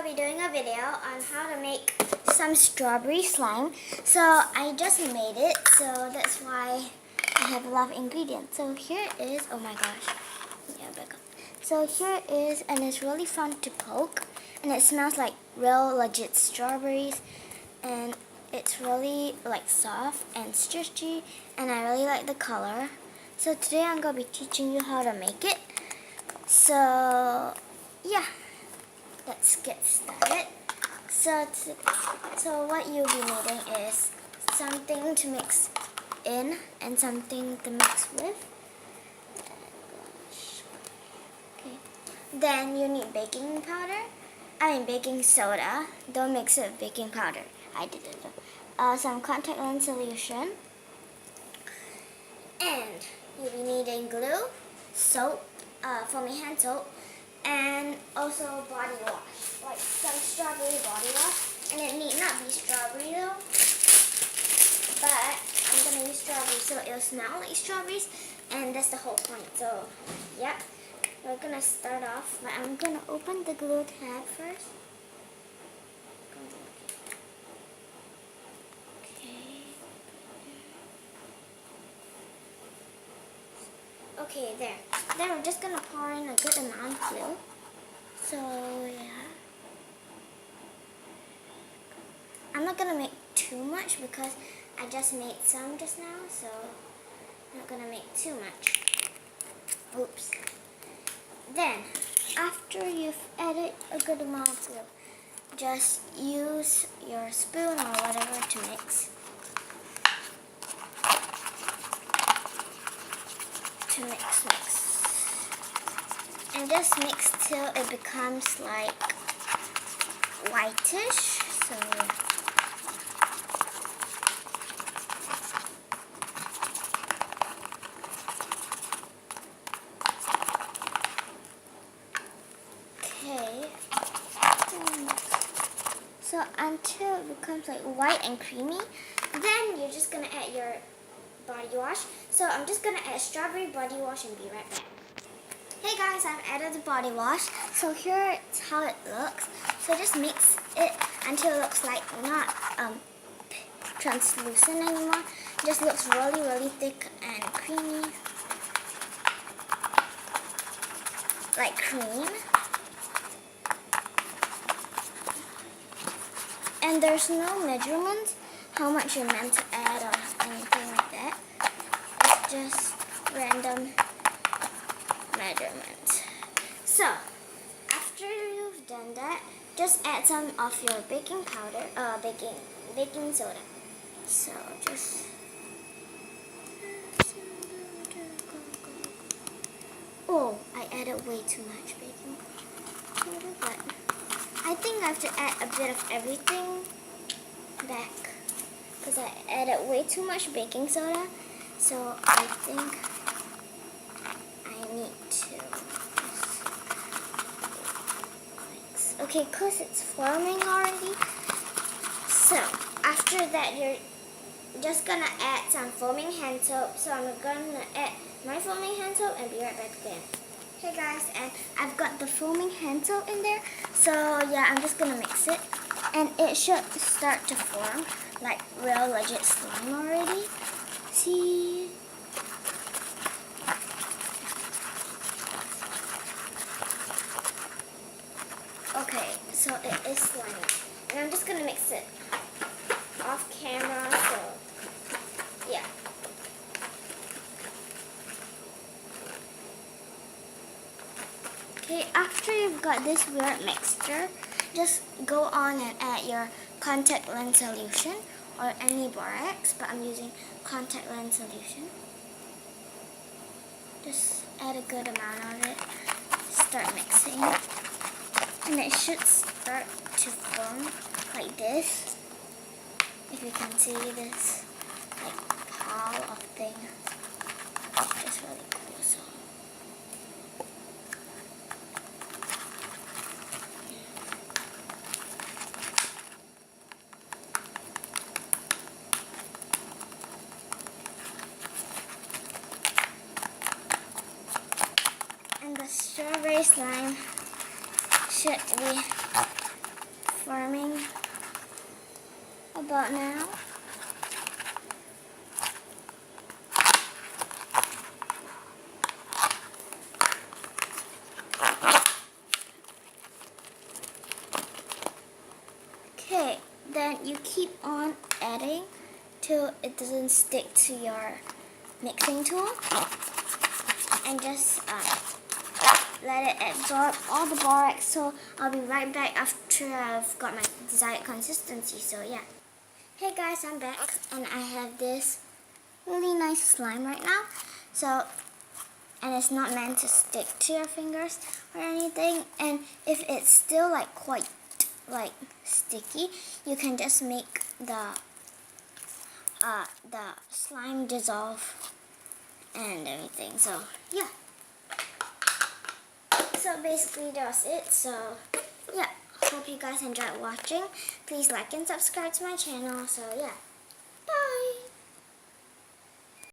I'll be doing a video on how to make some strawberry slime. So I just made it, so that's why I have a lot of ingredients. So here is, oh my gosh, yeah, back up. So here is, and it's really fun to poke, and it smells like real legit strawberries, and it's really like soft and stretchy, and I really like the color. So today I'm going to be teaching you how to make it. So yeah, let's get started. So what you'll be needing is something to mix in and something to mix with. Okay. Then you need baking powder. Baking soda. Don't mix it with baking powder. I did it though. Some contact lens solution. And you'll be needing glue, soap, foaming hand soap, and also body wash, like some strawberry body wash. And it need not be strawberry though, but I'm gonna use strawberries so it'll smell like strawberries, and that's the whole point. So, yep, we're gonna start off, but I'm gonna open the glue tab first. Okay, there. Then we're just gonna pour in a good amount of glue. So yeah, I'm not gonna make too much because I just made some just now, so I'm not gonna make too much. Oops. Then, after you've added a good amount of glue, just use your spoon or whatever to mix. Mix. And just mix till it becomes like whitish. So okay. So until it becomes like white and creamy, then you're just gonna add your body wash. So I'm just gonna add strawberry body wash and be right back. Hey guys, I've added the body wash. So here's how it looks. So just mix it until it looks like not translucent anymore. It just looks really thick and creamy, like cream. And there's no measurements how much you're meant to add or anything like that. It's just random measurements. So after you've done that, just add some of your baking powder, baking soda. So just I added way too much baking powder, but I think I have to add a bit of everything back because I added way too much baking soda. So I think I need to mix. Okay, because it's forming already. So after that, you're just gonna add some foaming hand soap. So I'm gonna add my foaming hand soap and be right back again. Hey guys, and I've got the foaming hand soap in there. So yeah, I'm just gonna mix it, and it should start to form like real legit slime already. See? Okay, so it is slimy, and I'm just gonna mix it off camera. So yeah. Okay, after you've got this weird mixture, just go on and add your contact lens solution or any borax, but I'm using contact lens solution. Just add a good amount of it. Start mixing. And it should start to form like this. If you can see this like pile of thing. It's really cool. So and the strawberry slime should be forming about now. Okay, then you keep on adding till it doesn't stick to your mixing tool, and just let it absorb all the borax. So I'll be right back after I've got my desired consistency. So yeah. Hey guys, I'm back, and I have this really nice slime right now. So, and it's not meant to stick to your fingers or anything. And if it's still like quite like sticky, you can just make the slime dissolve and everything. So yeah. So basically that's it. So yeah, hope you guys enjoyed watching. Please like and subscribe to my channel. So yeah.